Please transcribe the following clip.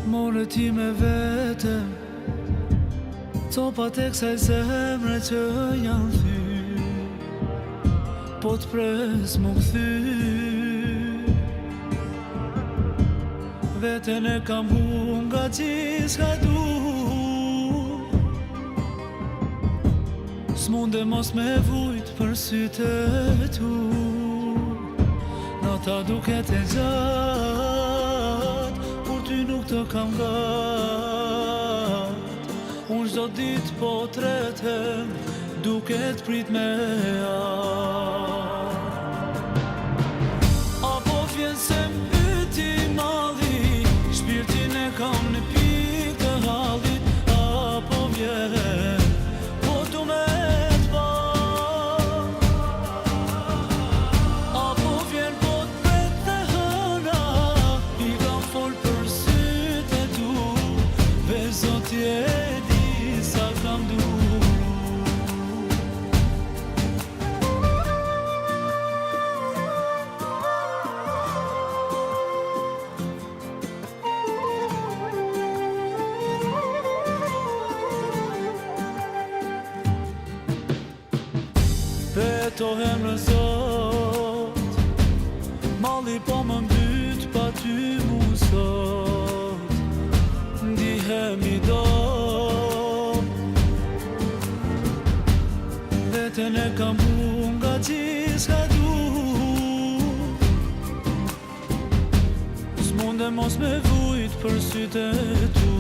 More ti me vete copat e kësaj zemre që janë thy, po t'pres mu këthy. Veten e kam hu nga gjithka du, s'munde mos me vujt për sytë e tu. Nata duket e gjatë, kur ty nuk të kam gat. Unë çdo ditë po tretem, duket prit me apo vjen se m'pyti malli, shpirtin e kam në pikë të hallit. Apo vjen, po du me t'pa, apo vjen po t'pret të hëna, i kam fol për sytë e tu, veç Zoti e di sa kam duru. Betohem në Zot, malli po më mbyt pa ty mu sot. Ndihem i do, veten e kam hu nga gjithka du, s'munde mos me vujt për sytë e tu.